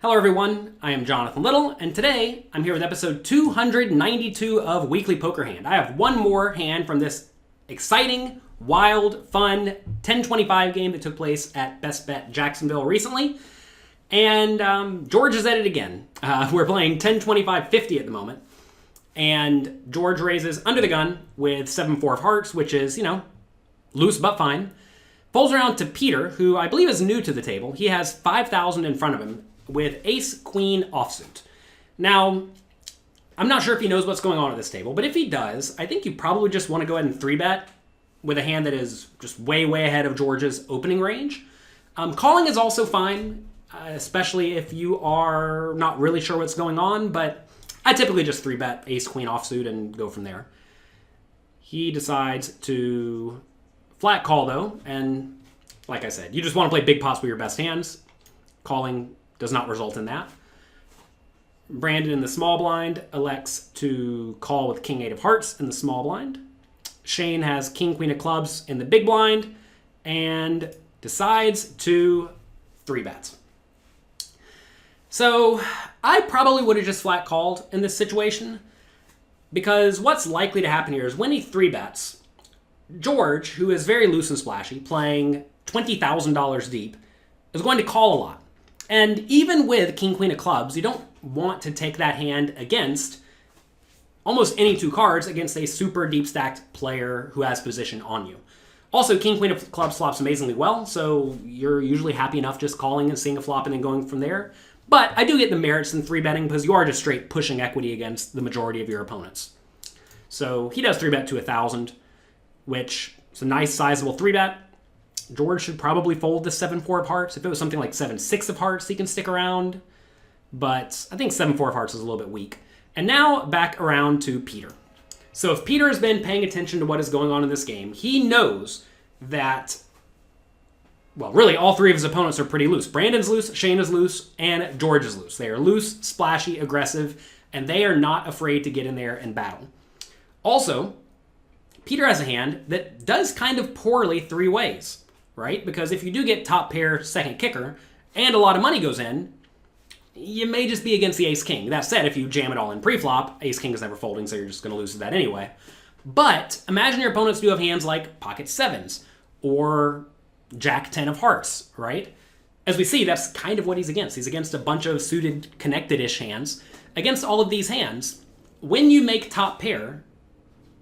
Hello everyone, I am Jonathan Little, and today I'm here with episode 292 of Weekly Poker Hand. I have one more hand from this exciting, wild, fun 1025 game that took place at Best Bet Jacksonville recently. And George is at it again. We're playing 1025-50 at the moment. And George raises under the gun with 7-4 of hearts, which is, loose but fine. Folds around to Peter, who I believe is new to the table. He has 5,000 in front of him with ace-queen offsuit. Now, I'm not sure if he knows what's going on at this table, but if he does, I think you probably just want to go ahead and 3-bet with a hand that is just way, way ahead of George's opening range. Calling is also fine, especially if you are not really sure what's going on, but I typically just 3-bet ace-queen offsuit and go from there. He decides to flat call, though, and like I said, you just want to play big pots with your best hands. Calling does not result in that. Brandon in the small blind elects to call with king 8 of hearts in the small blind. Shane has king queen of clubs in the big blind and decides to 3-bet. So I probably would have just flat called in this situation, because what's likely to happen here is when he 3-bets, George, who is very loose and splashy, playing $20,000 deep, is going to call a lot. And even with king queen of clubs, you don't want to take that hand against almost any two cards against a super deep stacked player who has position on you. Also, king queen of clubs flops amazingly well, so you're usually happy enough just calling and seeing a flop and then going from there. But I do get the merits in 3-betting because you are just straight pushing equity against the majority of your opponents. So he does 3-bet to 1,000, which is a nice sizable 3-bet. George should probably fold the 7-4 of hearts. If it was something like 7-6 of hearts, he can stick around. But I think 7-4 of hearts is a little bit weak. And now back around to Peter. So if Peter has been paying attention to what is going on in this game, he knows that, well, really all three of his opponents are pretty loose. Brandon's loose, Shane is loose, and George is loose. They are loose, splashy, aggressive, and they are not afraid to get in there and battle. Also, Peter has a hand that does kind of poorly three ways. Right? Because if you do get top pair second kicker and a lot of money goes in, you may just be against the ace-king. That said, if you jam it all in pre-flop, ace-king is never folding, so you're just going to lose to that anyway. But imagine your opponents do have hands like pocket sevens or jack 10 of hearts, right? As we see, that's kind of what he's against. He's against a bunch of suited, connected-ish hands. Against all of these hands, when you make top pair,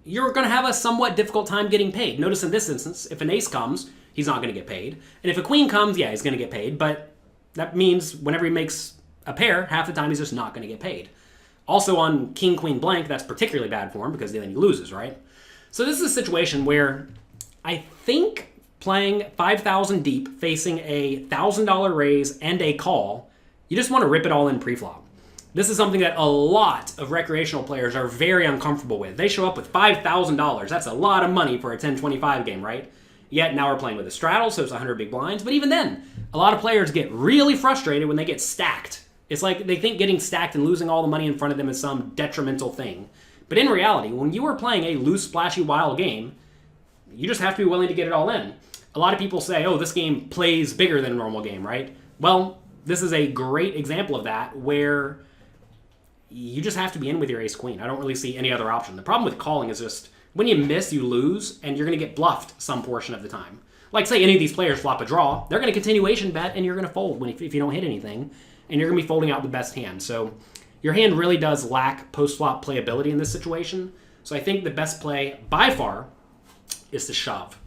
you're going to have a somewhat difficult time getting paid. Notice in this instance, if an ace comes, he's not going to get paid. And if a queen comes, yeah, he's going to get paid. But that means whenever he makes a pair, half the time he's just not going to get paid. Also on king, queen, blank, that's particularly bad for him because then he loses, right? So this is a situation where I think playing 5,000 deep, facing a $1,000 raise and a call, you just want to rip it all in pre-flop. This is something that a lot of recreational players are very uncomfortable with. They show up with $5,000. That's a lot of money for a 1025 game, right? Yet now we're playing with a straddle, so it's 100 big blinds. But even then, a lot of players get really frustrated when they get stacked. It's like they think getting stacked and losing all the money in front of them is some detrimental thing. But in reality, when you are playing a loose, splashy, wild game, you just have to be willing to get it all in. A lot of people say, oh, this game plays bigger than a normal game, right? Well, this is a great example of that where you just have to be in with your ace-queen. I don't really see any other option. The problem with calling is just when you miss, you lose, and you're going to get bluffed some portion of the time. Like, say any of these players flop a draw, they're going to continuation bet, and you're going to fold if you don't hit anything, and you're going to be folding out the best hand. So your hand really does lack post-flop playability in this situation. So I think the best play, by far, is to shove.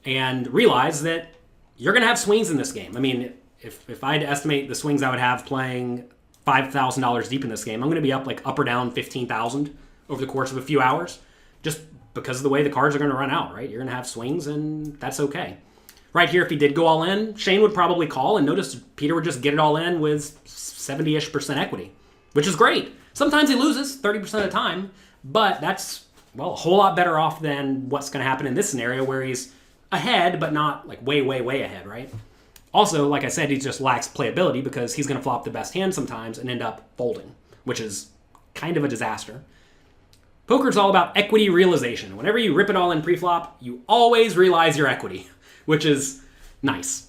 And realize that you're going to have swings in this game. I mean, if I had to estimate the swings I would have playing $5,000 deep in this game, I'm going to be up like up or down 15,000 over the course of a few hours. Just because of the way the cards are going to run out, right? You're going to have swings, and that's okay. Right here, if he did go all in, Shane would probably call, and notice Peter would just get it all in with 70-ish% equity, which is great. Sometimes he loses 30% of the time, but that's, well, a whole lot better off than what's going to happen in this scenario where he's ahead, but not like way, way, way ahead, right? Also, like I said, he just lacks playability because he's going to flop the best hand sometimes and end up folding, which is kind of a disaster. Poker's all about equity realization. Whenever you rip it all in pre-flop, you always realize your equity, which is nice.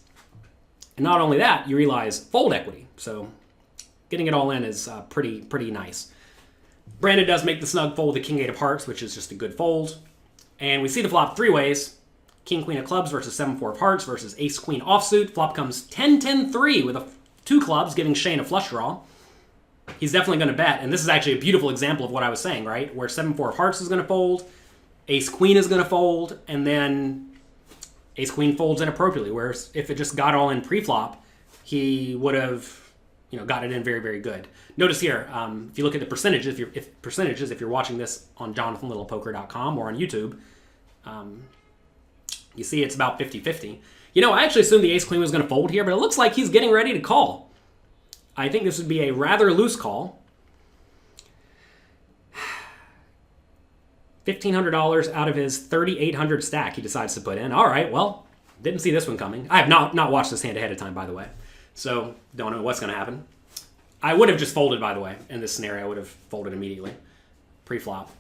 And not only that, you realize fold equity. So Getting it all in is pretty nice. Brandon does make the snug fold, the king-8 of hearts, which is just a good fold. And we see the flop three ways. King-queen of clubs versus 7-4 of hearts versus ace-queen offsuit. Flop comes 10-10-3 with two clubs, giving Shane a flush draw. He's definitely going to bet, and this is actually a beautiful example of what I was saying, right? Where 7-4 of hearts is going to fold, ace-queen is going to fold, and then ace-queen folds inappropriately, whereas if it just got all in pre-flop, he would have got it in very, very good. Notice here, if you look at the percentages, if you're watching this on jonathanlittlepoker.com or on YouTube, you see it's about 50-50. I actually assumed the ace-queen was going to fold here, but it looks like he's getting ready to call. I think this would be a rather loose call. $1,500 out of his $3,800 stack he decides to put in. All right, well, didn't see this one coming. I have not watched this hand ahead of time, by the way, so don't know what's going to happen. I would have just folded, by the way, in this scenario. I would have folded immediately, pre-flop.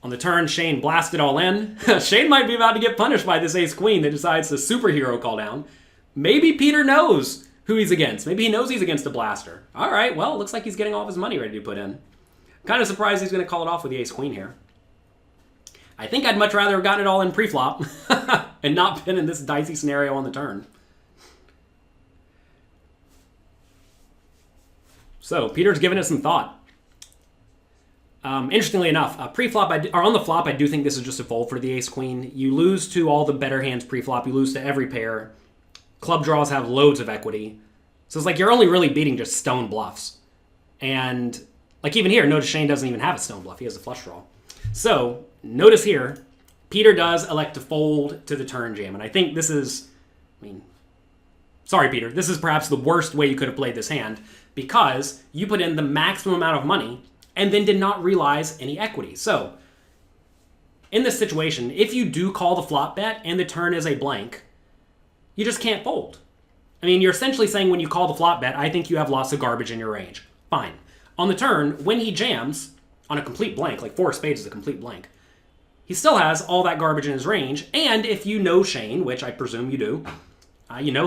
On the turn, Shane blasted all in. Shane might be about to get punished by this ace-queen that decides to superhero call down. Maybe Peter knows who he's against. Maybe he knows he's against a blaster. All right, well, it looks like he's getting all of his money ready to put in. Kind of surprised he's going to call it off with the ace-queen here. I think I'd much rather have gotten it all in pre-flop and not been in this dicey scenario on the turn. So, Peter's given it some thought. Interestingly enough, pre-flop, or on the flop, I do think this is just a fold for the ace-queen. You lose to all the better hands pre-flop. You lose to every pair. Club draws have loads of equity. So it's like you're only really beating just stone bluffs. And like even here, notice Shane doesn't even have a stone bluff. He has a flush draw. So notice here, Peter does elect to fold to the turn jam. And I think this is, sorry, Peter, this is perhaps the worst way you could have played this hand because you put in the maximum amount of money and then did not realize any equity. So in this situation, if you do call the flop bet and the turn is a blank, you just can't fold. You're essentially saying when you call the flop bet, I think you have lots of garbage in your range. Fine. On the turn, when he jams on a complete blank, like 4 of spades is a complete blank, he still has all that garbage in his range. And if you know Shane, which I presume you do,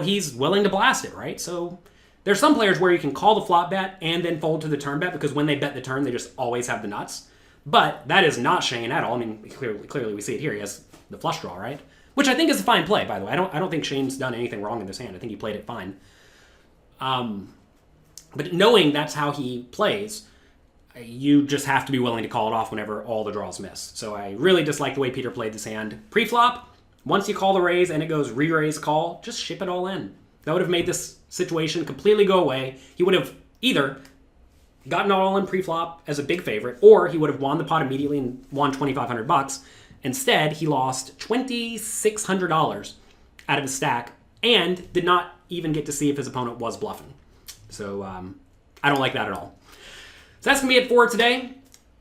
he's willing to blast it, right? So there's some players where you can call the flop bet and then fold to the turn bet because when they bet the turn, they just always have the nuts. But that is not Shane at all. Clearly we see it here. He has the flush draw, right? Which I think is a fine play, by the way. I don't think Shane's done anything wrong in this hand. I think he played it fine. But knowing that's how he plays, you just have to be willing to call it off whenever all the draws miss. So I really dislike the way Peter played this hand. Pre-flop, once you call the raise and it goes re-raise call, just ship it all in. That would have made this situation completely go away. He would have either gotten all in pre-flop as a big favorite, or he would have won the pot immediately and won $2,500. Instead, he lost $2,600 out of his stack and did not even get to see if his opponent was bluffing. So I don't like that at all. So that's going to be it for today.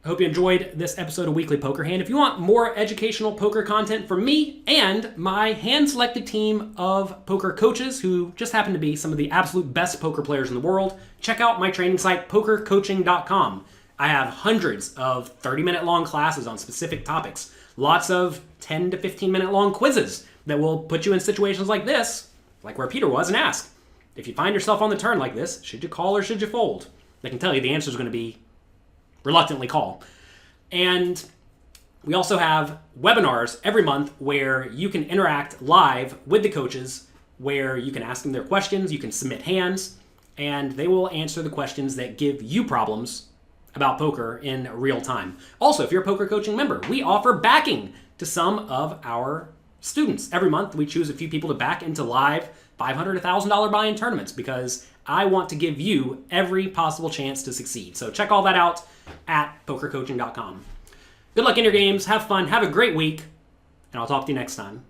I hope you enjoyed this episode of Weekly Poker Hand. If you want more educational poker content from me and my hand-selected team of poker coaches who just happen to be some of the absolute best poker players in the world, check out my training site, pokercoaching.com. I have hundreds of 30-minute long classes on specific topics. Lots of 10 to 15-minute long quizzes that will put you in situations like this, like where Peter was, and ask, if you find yourself on the turn like this, should you call or should you fold? I can tell you the answer is going to be reluctantly call. And we also have webinars every month where you can interact live with the coaches, where you can ask them their questions, you can submit hands, and they will answer the questions that give you problems about poker in real time. Also, if you're a poker coaching member, we offer backing to some of our students. Every month, we choose a few people to back into live $500 to $1,000 buy-in tournaments because I want to give you every possible chance to succeed. So check all that out at pokercoaching.com. Good luck in your games. Have fun. Have a great week. And I'll talk to you next time.